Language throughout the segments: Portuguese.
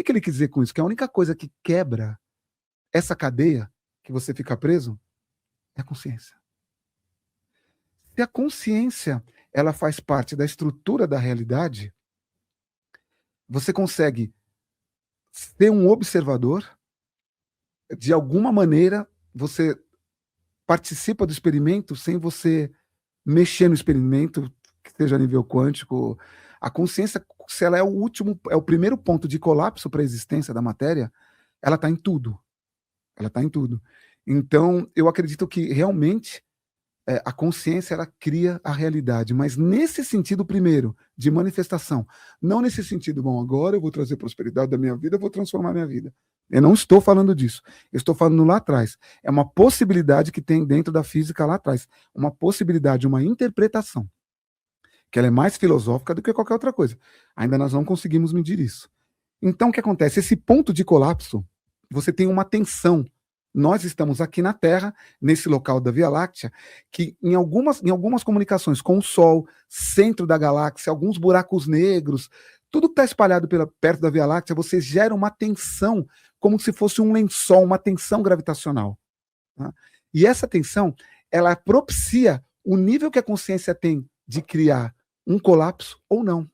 que ele quis dizer com isso? Que a única coisa que quebra essa cadeia que você fica preso é a consciência. Se a consciência ela faz parte da estrutura da realidade, você consegue ser um observador, de alguma maneira você participa do experimento sem você mexer no experimento, que seja a nível quântico. A consciência, se ela é é o primeiro ponto de colapso para a existência da matéria, ela está em tudo. Ela está em tudo. Então, eu acredito que realmente a consciência ela cria a realidade, mas nesse sentido primeiro, de manifestação, não nesse sentido, bom, agora eu vou trazer prosperidade da minha vida, eu vou transformar a minha vida. Eu não estou falando disso, eu estou falando lá atrás. É uma possibilidade que tem dentro da física lá atrás, uma possibilidade, uma interpretação, que ela é mais filosófica do que qualquer outra coisa. Ainda nós não conseguimos medir isso. Então, o que acontece? Esse ponto de colapso, você tem uma tensão. Nós estamos aqui na Terra, nesse local da Via Láctea, que em algumas comunicações com o Sol, centro da galáxia, alguns buracos negros, tudo que está espalhado perto da Via Láctea, você gera uma tensão, como se fosse um lençol, uma tensão gravitacional. Tá? E essa tensão, ela propicia o nível que a consciência tem de criar um colapso ou não.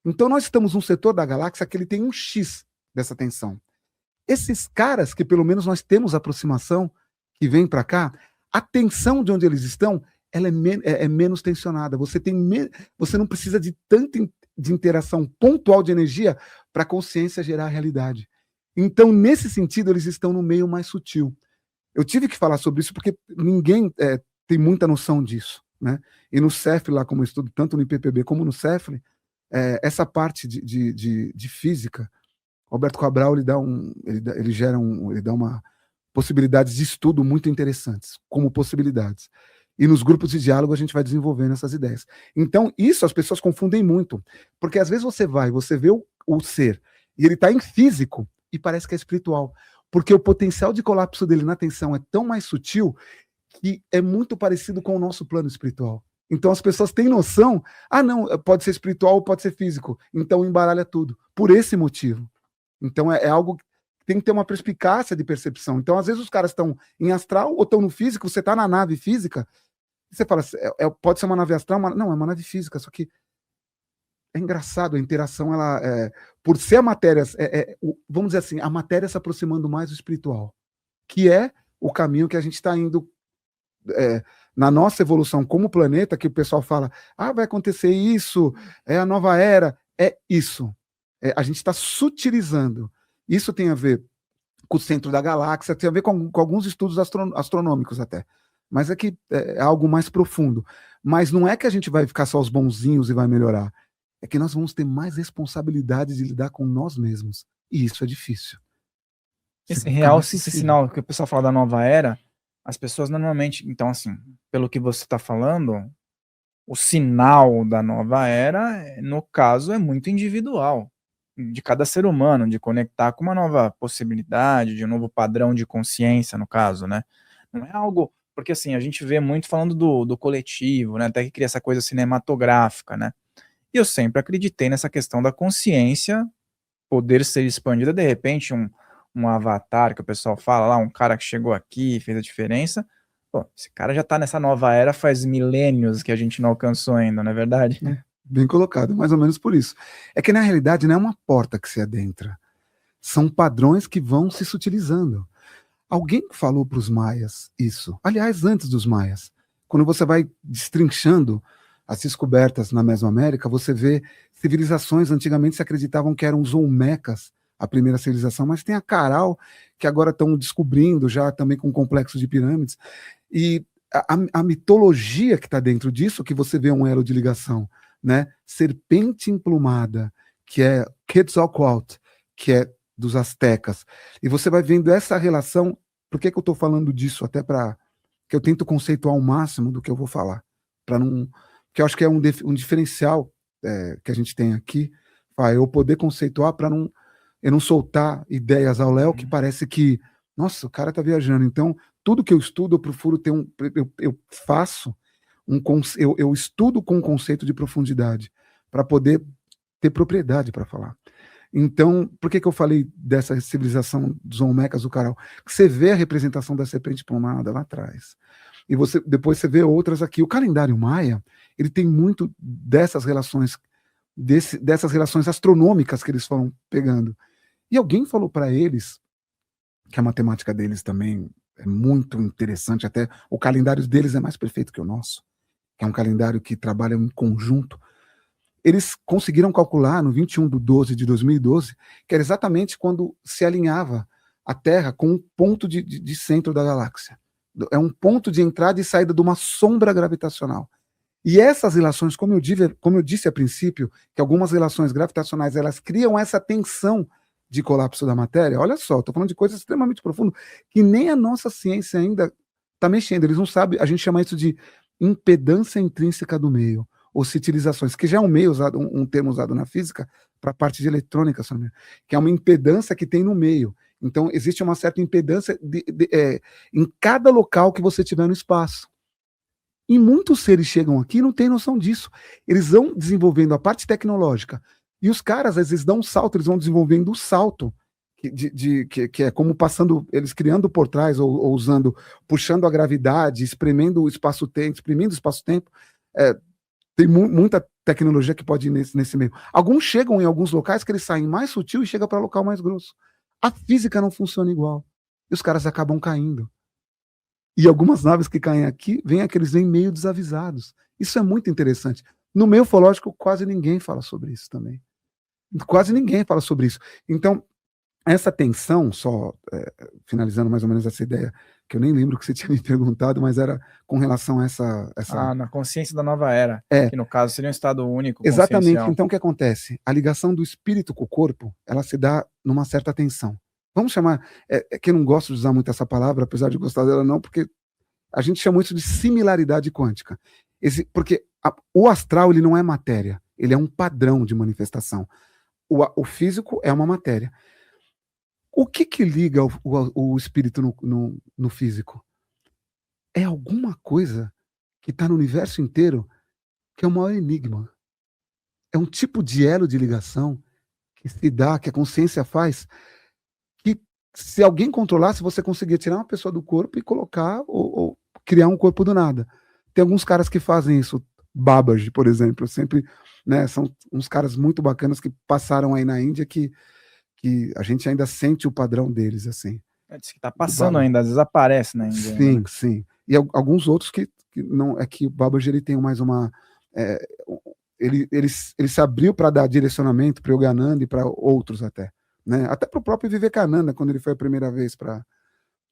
Então nós estamos num setor da galáxia que ele tem um X dessa tensão. Esses caras que pelo menos nós temos aproximação, que vêm para cá, a tensão de onde eles estão, ela é menos tensionada. Você não precisa de tanta de interação pontual de energia para a consciência gerar a realidade. Então, nesse sentido, eles estão no meio mais sutil. Eu tive que falar sobre isso porque ninguém tem muita noção disso, né? E no CEFL, lá como eu estudo, tanto no IPPB como no CEFL, essa parte de física, Roberto Cabral ele dá uma possibilidades de estudo muito interessantes, como possibilidades. E nos grupos de diálogo a gente vai desenvolvendo essas ideias. Então, isso as pessoas confundem muito, porque às vezes você vê o ser, e ele está em físico, e parece que é espiritual, porque o potencial de colapso dele na atenção é tão mais sutil, que é muito parecido com o nosso plano espiritual. Então as pessoas têm noção, não, pode ser espiritual ou pode ser físico, então embaralha tudo, por esse motivo. Então é algo que tem que ter uma perspicácia de percepção. Então, às vezes, os caras estão em astral ou estão no físico, você está na nave física, e você fala, pode ser uma nave astral, não, é uma nave física, só que é engraçado, a interação, por ser a matéria, vamos dizer assim, a matéria se aproximando mais do espiritual, que é o caminho que a gente está indo na nossa evolução como planeta, que o pessoal fala, vai acontecer isso, é a nova era, é isso. A gente está sutilizando. Isso tem a ver com o centro da galáxia, tem a ver com alguns estudos astronômicos até. Mas é que é algo mais profundo. Mas não é que a gente vai ficar só os bonzinhos e vai melhorar. É que nós vamos ter mais responsabilidade de lidar com nós mesmos. E isso é difícil. Esse sinal que o pessoal fala da nova era, as pessoas normalmente, então assim, pelo que você está falando, o sinal da nova era, no caso, é muito individual, de cada ser humano, de conectar com uma nova possibilidade, de um novo padrão de consciência, no caso, né? Não é algo, porque assim, a gente vê muito falando do coletivo, né? Até que cria essa coisa cinematográfica, né? E eu sempre acreditei nessa questão da consciência poder ser expandida, de repente um avatar que o pessoal fala lá, um cara que chegou aqui, fez a diferença. Pô, esse cara já tá nessa nova era faz milênios que a gente não alcançou ainda, não é verdade? Bem colocado, mais ou menos por isso. É que na realidade não é uma porta que se adentra, são padrões que vão se sutilizando. Alguém falou para os maias isso, aliás, antes dos maias, quando você vai destrinchando as descobertas na Mesoamérica, você vê civilizações, antigamente se acreditavam que eram os Olmecas, a primeira civilização, mas tem a Caral, que agora estão descobrindo já também com o complexo de pirâmides, e a mitologia que está dentro disso, que você vê um elo de ligação, né? Serpente emplumada, que é Quetzalcoatl, que é dos astecas. E você vai vendo essa relação. Por que eu estou falando disso? Até para que eu tento conceituar o máximo do que eu vou falar. Para não. Que eu acho que é um diferencial que a gente tem aqui, eu poder conceituar para eu não soltar ideias ao Léo que parece que, nossa, o cara está viajando. Então, tudo que eu estudo, eu procuro ter eu faço eu estudo com um conceito de profundidade para poder ter propriedade para falar. Então, por que eu falei dessa civilização dos Olmecas do Caral? Você vê a representação da serpente plumada lá atrás. E depois você vê outras aqui. O calendário maia, ele tem muito dessas relações, dessas relações astronômicas que eles foram pegando. E alguém falou para eles que a matemática deles também é muito interessante, até o calendário deles é mais perfeito que o nosso, que é um calendário que trabalha em conjunto. Eles conseguiram calcular no 21/12 de 2012, que era exatamente quando se alinhava a Terra com um ponto de centro da galáxia. É um ponto de entrada e saída de uma sombra gravitacional. E essas relações, como eu disse a princípio, que algumas relações gravitacionais elas criam essa tensão de colapso da matéria. Olha só, estou falando de coisas extremamente profundas que nem a nossa ciência ainda está mexendo. Eles não sabem, a gente chama isso de impedância intrínseca do meio, ou citilizações, que já é um meio usado, um termo usado na física para a parte de eletrônica, que é uma impedância que tem no meio. Então, existe uma certa impedância em cada local que você tiver no espaço. E muitos seres chegam aqui e não têm noção disso. Eles vão desenvolvendo a parte tecnológica. E os caras, às vezes, dão um salto, eles vão desenvolvendo o salto, que é como passando, eles criando por trás, ou usando, puxando a gravidade, exprimindo o espaço-tempo. Tem muita tecnologia que pode ir nesse meio. Alguns chegam em alguns locais que eles saem mais sutil e chegam para local mais grosso. A física não funciona igual. E os caras acabam caindo. E algumas naves que caem aqui, eles vêm meio desavisados. Isso é muito interessante. No meio ufológico, quase ninguém fala sobre isso também. Quase ninguém fala sobre isso. Então, essa tensão, só finalizando mais ou menos essa ideia, que eu nem lembro que você tinha me perguntado, mas era com relação a essa... na consciência da nova era, que no caso seria um estado único. Exatamente. Então, o que acontece? A ligação do espírito com o corpo, ela se dá numa certa tensão. Vamos chamar, que eu não gosto de usar muito essa palavra, apesar de gostar dela não, porque a gente chama isso de similaridade quântica. Porque o astral, ele não é matéria, ele é um padrão de manifestação. O físico é uma matéria. O que liga o espírito no físico? É alguma coisa que está no universo inteiro que é o maior enigma. É um tipo de elo de ligação que se dá, que a consciência faz, que se alguém controlasse, você conseguia tirar uma pessoa do corpo e colocar ou criar um corpo do nada. Tem alguns caras que fazem isso, Babaji, por exemplo, sempre, né, são uns caras muito bacanas que passaram aí na Índia que a gente ainda sente o padrão deles, assim. Diz que tá passando ainda, às vezes aparece na Índia. Sim, né? Sim. E alguns outros que não, é que o Babaji, ele tem mais uma... Ele se abriu para dar direcionamento para o Yogananda e para outros até. Né? Até para o próprio Vivekananda, quando ele foi a primeira vez para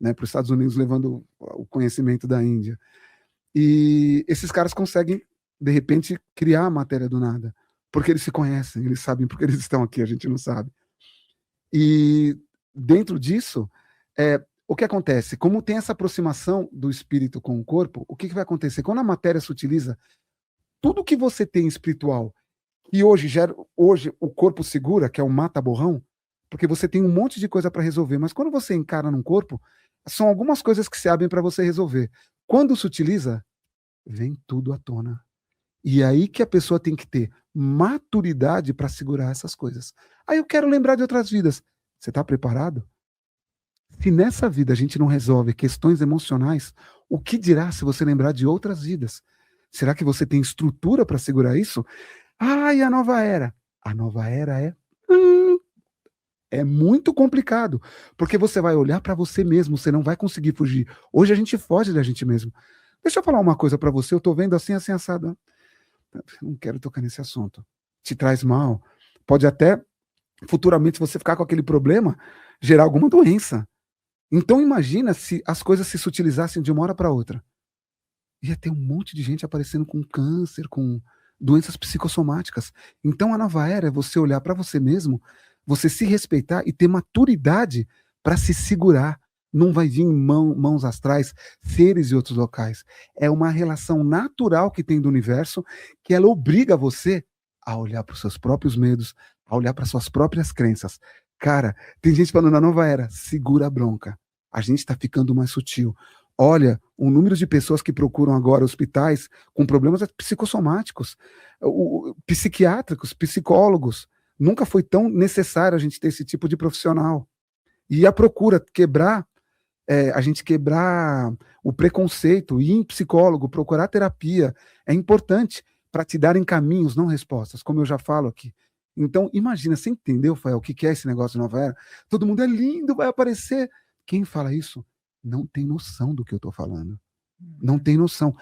os Estados Unidos, levando o conhecimento da Índia. E esses caras conseguem, de repente, criar a matéria do nada, porque eles se conhecem, eles sabem porque eles estão aqui, a gente não sabe. E dentro disso, o que acontece? Como tem essa aproximação do espírito com o corpo, o que vai acontecer? Quando a matéria se utiliza, tudo que você tem espiritual, e hoje o corpo segura, que é o mata-borrão, porque você tem um monte de coisa para resolver, mas quando você encara num corpo, são algumas coisas que se abrem para você resolver. Quando se utiliza, vem tudo à tona. E é aí que a pessoa tem que ter maturidade para segurar essas coisas. Aí eu quero lembrar de outras vidas. Você está preparado? Se nessa vida a gente não resolve questões emocionais, o que dirá se você lembrar de outras vidas? Será que você tem estrutura para segurar isso? E a nova era? A nova era é muito complicado, porque você vai olhar para você mesmo, você não vai conseguir fugir. Hoje a gente foge da gente mesmo. Deixa eu falar uma coisa para você, eu tô vendo assim, assado. Não quero tocar nesse assunto. Te traz mal. Pode até, futuramente, você ficar com aquele problema, gerar alguma doença. Então imagina se as coisas se sutilizassem de uma hora para outra. Ia ter um monte de gente aparecendo com câncer, com doenças psicossomáticas. Então a nova era é você olhar para você mesmo, você se respeitar e ter maturidade para se segurar. Não vai vir mãos astrais, seres de outros locais. É uma relação natural que tem do universo, que ela obriga você a olhar para os seus próprios medos, a olhar para suas próprias crenças. Cara, tem gente falando na nova era, segura a bronca. A gente está ficando mais sutil. Olha, o número de pessoas que procuram agora hospitais com problemas psicossomáticos, psiquiátricos, psicólogos, nunca foi tão necessário a gente ter esse tipo de profissional. E a procura quebrar, a gente quebrar o preconceito, ir em psicólogo, procurar terapia, é importante para te darem caminhos, não respostas, como eu já falo aqui. Então, imagina, você entendeu, Fael, o que é esse negócio de nova era? Todo mundo é lindo, vai aparecer. Quem fala isso não tem noção do que eu estou falando. Não tem noção.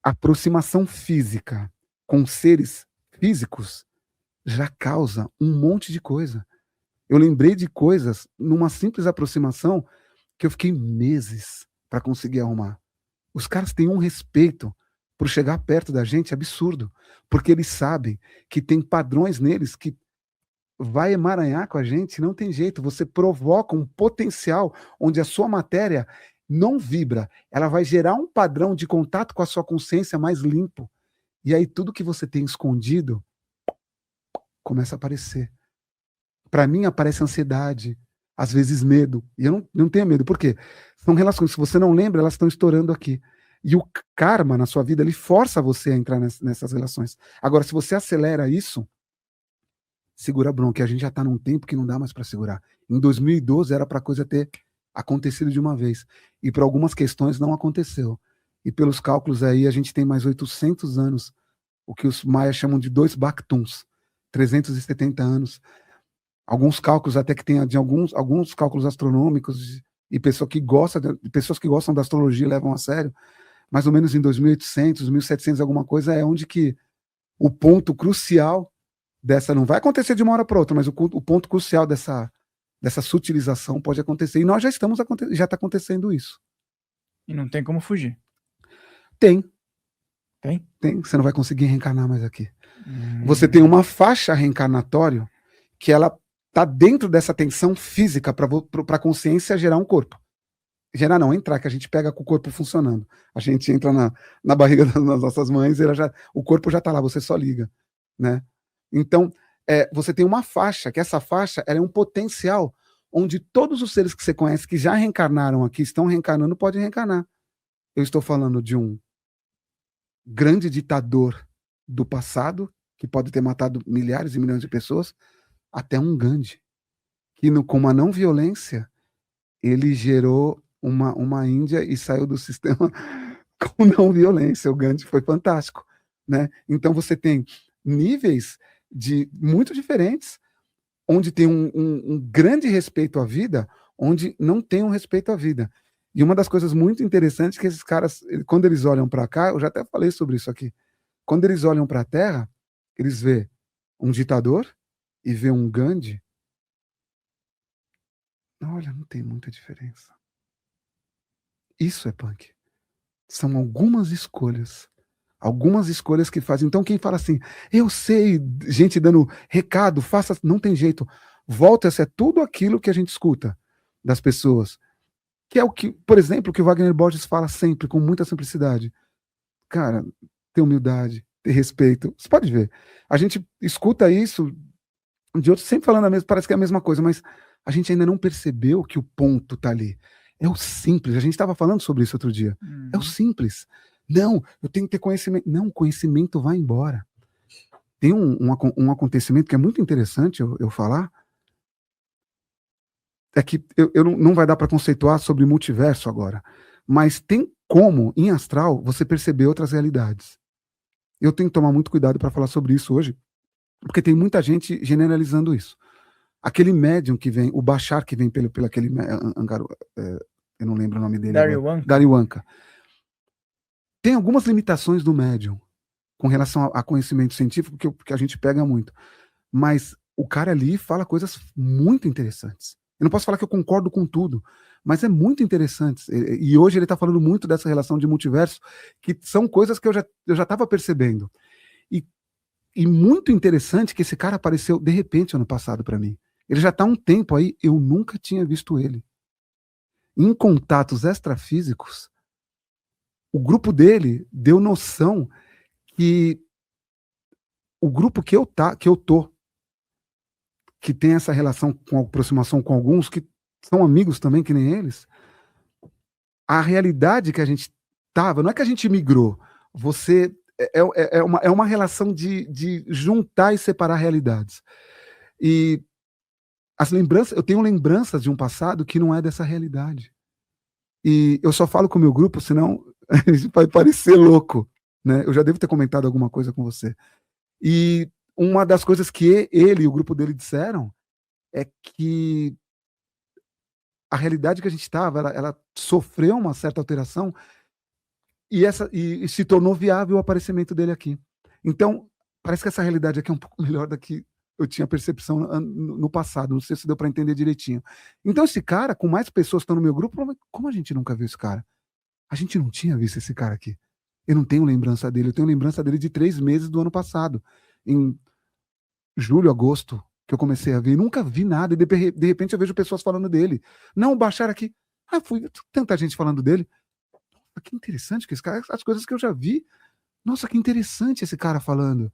Aproximação física com seres físicos já causa um monte de coisa. Eu lembrei de coisas numa simples aproximação que eu fiquei meses para conseguir arrumar. Os caras têm um respeito por chegar perto da gente absurdo, porque eles sabem que tem padrões neles que vai emaranhar com a gente, não tem jeito. Você provoca um potencial onde a sua matéria não vibra, ela vai gerar um padrão de contato com a sua consciência mais limpo. E aí tudo que você tem escondido começa a aparecer. Para mim aparece ansiedade, às vezes medo. E eu não tenho medo, por quê? São relações, se você não lembra, elas estão estourando aqui. E o karma na sua vida, ele força você a entrar nessas relações. Agora, se você acelera isso, segura a bronca. A gente já está num tempo que não dá mais para segurar. Em 2012 era para a coisa ter acontecido de uma vez. E por algumas questões não aconteceu. E pelos cálculos aí, a gente tem mais 800 anos, o que os maias chamam de 2 Bactuns, 370 anos. Alguns cálculos até que tem de alguns cálculos astronômicos e pessoas que gostam da astrologia levam a sério, mais ou menos em 2800, 1700 alguma coisa é onde que o ponto crucial dessa, não vai acontecer de uma hora para outra, mas o ponto crucial dessa sutilização pode acontecer, e nós já está acontecendo isso. E não tem como fugir. Tem, você não vai conseguir reencarnar mais aqui. Você tem uma faixa reencarnatória que ela está dentro dessa tensão física para a consciência gerar um corpo. Gerar não, entrar, que a gente pega com o corpo funcionando. A gente entra na barriga das nossas mães, o corpo já está lá, você só liga, né? Então, você tem uma faixa, que essa faixa ela é um potencial onde todos os seres que você conhece que já reencarnaram aqui, estão reencarnando, podem reencarnar. Eu estou falando de um grande ditador do passado, que pode ter matado milhares e milhões de pessoas, até um Gandhi, que com uma não violência, ele gerou uma Índia e saiu do sistema com não violência. O Gandhi foi fantástico, né? Então você tem níveis muito diferentes, onde tem um grande respeito à vida, onde não tem um respeito à vida. E uma das coisas muito interessantes é que esses caras, quando eles olham para cá, eu já até falei sobre isso aqui, quando eles olham para a Terra, eles vê um ditador e vê um Gandhi. Olha, não tem muita diferença. Isso é punk. São algumas escolhas que fazem. Então quem fala assim, eu sei, gente dando recado, faça, não tem jeito. Volta-se, é tudo aquilo que a gente escuta das pessoas. Que é o que, por exemplo, que o Wagner Borges fala sempre, com muita simplicidade. Cara, ter humildade, ter respeito. Você pode ver. A gente escuta isso de outros sempre falando a mesma, parece que é a mesma coisa, mas a gente ainda não percebeu que o ponto tá ali. É o simples. A gente estava falando sobre isso outro dia. É o simples. Não, eu tenho que ter conhecimento. Não, o conhecimento vai embora. Tem um acontecimento que é muito interessante eu falar. É que não vai dar para conceituar sobre multiverso agora. Mas tem como, em astral, você perceber outras realidades. Eu tenho que tomar muito cuidado para falar sobre isso hoje, porque tem muita gente generalizando isso. Aquele médium que vem, o Bashar que vem pelo aquele eu não lembro o nome dele. Daryanka. Tem algumas limitações do médium com relação a conhecimento científico que a gente pega muito. Mas o cara ali fala coisas muito interessantes. Eu não posso falar que eu concordo com tudo, mas é muito interessante. E hoje ele está falando muito dessa relação de multiverso, que são coisas que eu já estava percebendo. E muito interessante que esse cara apareceu de repente ano passado para mim. Ele já está há um tempo aí, eu nunca tinha visto ele. Em contatos extrafísicos, o grupo dele deu noção que o grupo que eu tô, que tem essa relação com aproximação com alguns, que são amigos também, que nem eles, a realidade que a gente tava, não é que a gente migrou, é uma relação de juntar e separar realidades. E as lembranças, eu tenho lembranças de um passado que não é dessa realidade. E eu só falo com o meu grupo, senão vai parecer louco, né? Eu já devo ter comentado alguma coisa com você. E uma das coisas que ele e o grupo dele disseram é que a realidade que a gente estava, ela sofreu uma certa alteração e se tornou viável o aparecimento dele aqui. Então, parece que essa realidade aqui é um pouco melhor da que eu tinha percepção no passado. Não sei se deu para entender direitinho. Então, esse cara, com mais pessoas que estão no meu grupo, como a gente nunca viu esse cara? A gente não tinha visto esse cara aqui. Eu não tenho lembrança dele. Eu tenho lembrança dele de 3 meses do ano passado. Em julho, agosto, que eu comecei a ver. Nunca vi nada. E de repente eu vejo pessoas falando dele. Não, baixaram aqui. Tanta gente falando dele. Que interessante que esse cara, as coisas que eu já vi. Nossa, que interessante esse cara falando.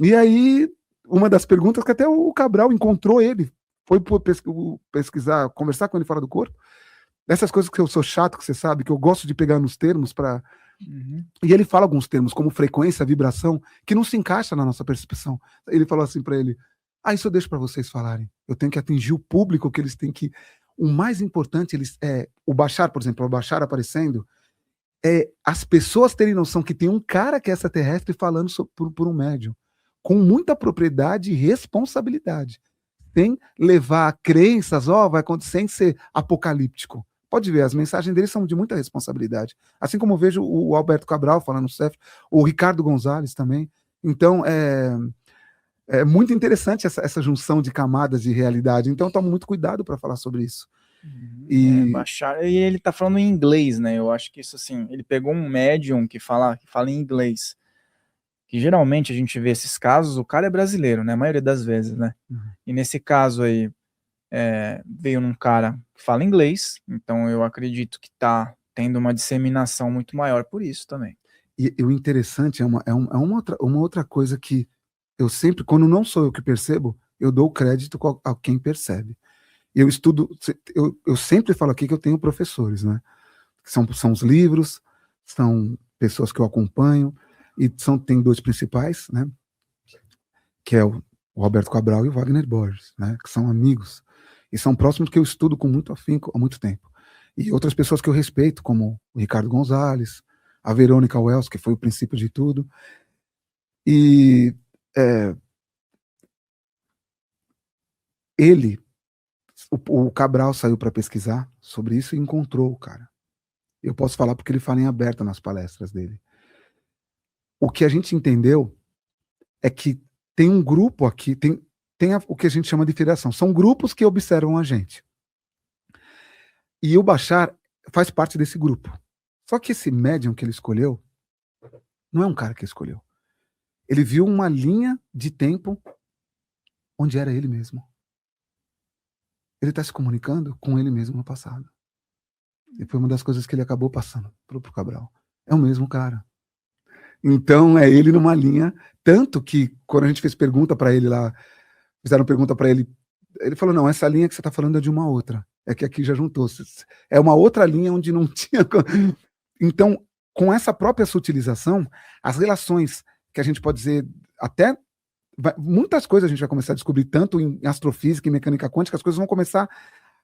E aí, uma das perguntas que até o Cabral encontrou ele, foi pesquisar, conversar com ele fora do corpo. Essas coisas que eu sou chato, que você sabe, que eu gosto de pegar nos termos para. E ele fala alguns termos, como frequência, vibração, que não se encaixa na nossa percepção. Ele falou assim para ele: isso eu deixo para vocês falarem. Eu tenho que atingir o público que eles têm que. O mais importante, o Bashar, por exemplo, o Bashar aparecendo, as pessoas terem noção que tem um cara que é extraterrestre falando por um médium, com muita propriedade e responsabilidade, sem levar crenças, vai acontecer, sem ser apocalíptico. Pode ver, as mensagens dele são de muita responsabilidade. Assim como eu vejo o Alberto Cabral falando no CEF, o Ricardo Gonzalez também. Então, é muito interessante essa junção de camadas de realidade. Então, tomo muito cuidado para falar sobre isso. Bashar, e ele tá falando em inglês, né? Eu acho que isso, assim, ele pegou um médium que fala em inglês. Que geralmente a gente vê esses casos, o cara é brasileiro, né? A maioria das vezes, né? E nesse caso aí, veio num cara que fala inglês, então eu acredito que tá tendo uma disseminação muito maior por isso também. E o interessante é uma outra coisa que eu sempre, quando não sou eu que percebo, eu dou crédito a quem percebe. Eu estudo, eu sempre falo aqui que eu tenho professores, né? São os livros, são pessoas que eu acompanho, e tem 2 principais, né? Que é o Roberto Cabral e o Wagner Borges, né? Que são amigos, e são próximos que eu estudo com muito afinco há muito tempo. E outras pessoas que eu respeito, como o Ricardo Gonzalez, a Verônica Wells, que foi o princípio de tudo. E o Cabral saiu para pesquisar sobre isso e encontrou o cara. Eu posso falar porque ele fala em aberto nas palestras dele. O que a gente entendeu é que tem um grupo aqui, tem o que a gente chama de federação. São grupos que observam a gente. E o Bashar faz parte desse grupo. Só que esse médium que ele escolheu não é um cara que escolheu. Ele viu uma linha de tempo onde era ele mesmo. Ele está se comunicando com ele mesmo no passado. E foi uma das coisas que ele acabou passando pro Cabral. É o mesmo cara. Então, é ele numa linha, tanto que quando a gente fez pergunta para ele lá, fizeram pergunta para ele, ele falou, não, essa linha que você está falando é de uma outra. É que aqui já juntou. É uma outra linha onde não tinha... Então, com essa própria sutilização, as relações que a gente pode dizer, até muitas coisas a gente vai começar a descobrir, tanto em astrofísica e mecânica quântica, as coisas vão começar...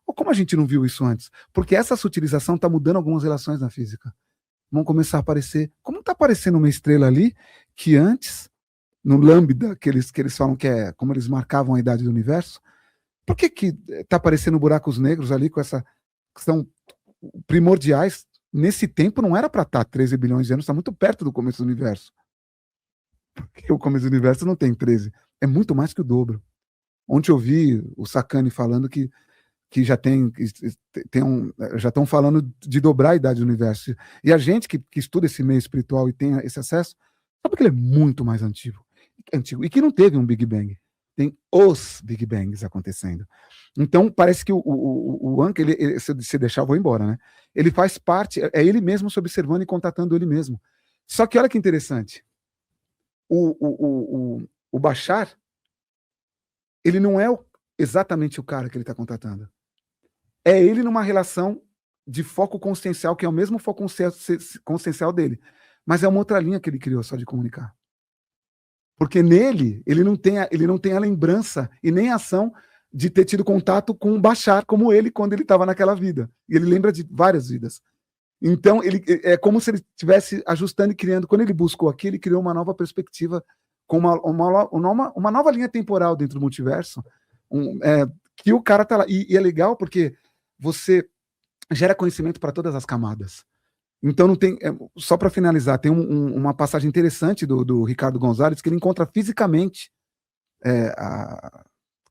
Como a gente não viu isso antes? Porque essa sutilização está mudando algumas relações na física. Vão começar a aparecer, como está aparecendo uma estrela ali, que antes, no Lambda, que eles falam que é como eles marcavam a idade do universo, por que está aparecendo buracos negros ali com essa, que são primordiais? Nesse tempo não era para estar 13 bilhões de anos, está muito perto do começo do universo. Porque o começo do universo não tem 13, é muito mais que o dobro. Ontem eu vi o Sakane falando que já já estão falando de dobrar a idade do universo. E a gente que estuda esse meio espiritual e tem esse acesso, sabe que ele é muito mais antigo e que não teve um Big Bang. Tem os Big Bangs acontecendo. Então, parece que o Anka, se deixar, eu vou embora, né? Ele faz parte, é ele mesmo se observando e contatando ele mesmo. Só que olha que interessante. O Bashar, ele não é exatamente o cara que ele está contatando. É ele numa relação de foco consciencial, que é o mesmo foco consciencial dele. Mas é uma outra linha que ele criou só de comunicar. Porque nele, ele não tem a lembrança e nem a ação de ter tido contato com o Bashar como ele quando ele estava naquela vida. E ele lembra de várias vidas. Então, é como se ele estivesse ajustando e criando. Quando ele buscou aqui, ele criou uma nova perspectiva, com uma nova linha temporal dentro do multiverso, que o cara tá lá. E é legal porque você gera conhecimento para todas as camadas. Então, não tem. Só para finalizar, tem uma passagem interessante do Ricardo Gonzalez, que ele encontra fisicamente.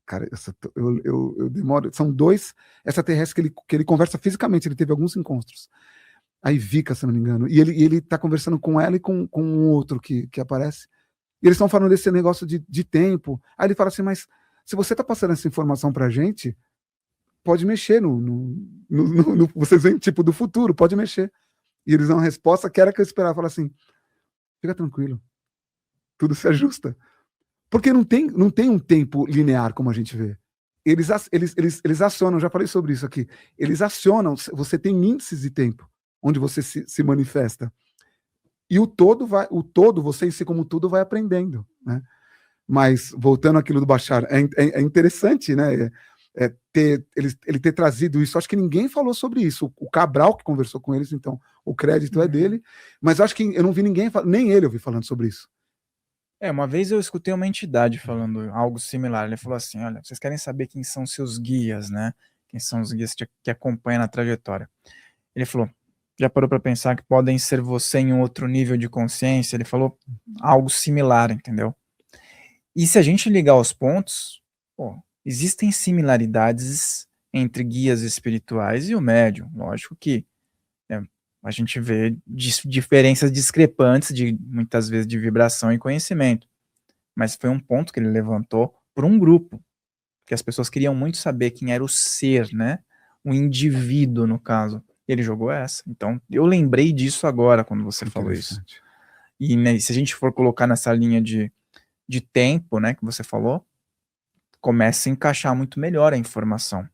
Cara, eu demoro. São 2 extraterrestres que ele conversa fisicamente, ele teve alguns encontros. Aí Vika, se não me engano. E ele tá conversando com ela e com um outro que aparece. E eles estão falando desse negócio de tempo. Aí ele fala assim, mas se você tá passando essa informação pra gente, pode mexer vocês veem tipo do futuro, pode mexer. E eles dão uma resposta que era que eu esperava. Fala assim, fica tranquilo, tudo se ajusta. Porque não tem um tempo linear como a gente vê. Eles acionam, já falei sobre isso aqui, eles acionam, você tem índices de tempo onde você se manifesta. E o todo, você em si como tudo vai aprendendo, né? Mas, voltando àquilo do Bashar, é interessante, né? Ele ter trazido isso. Acho que ninguém falou sobre isso. O Cabral que conversou com eles, então o crédito é dele. Mas acho que eu não vi ninguém, nem ele ouvi falando sobre isso. Uma vez eu escutei uma entidade falando algo similar. Ele falou assim, olha, vocês querem saber quem são seus guias, né? Quem são os guias que acompanham na trajetória. Ele falou, já parou para pensar que podem ser você em um outro nível de consciência? Ele falou algo similar, entendeu? E se a gente ligar os pontos, existem similaridades entre guias espirituais e o médium. Lógico que a gente vê diferenças discrepantes, muitas vezes de vibração e conhecimento. Mas foi um ponto que ele levantou por um grupo, que as pessoas queriam muito saber quem era o ser, né? O indivíduo, no caso. Ele jogou essa. Então, eu lembrei disso agora, quando você falou isso. E né, se a gente for colocar nessa linha de tempo, né, que você falou, começa a encaixar muito melhor a informação.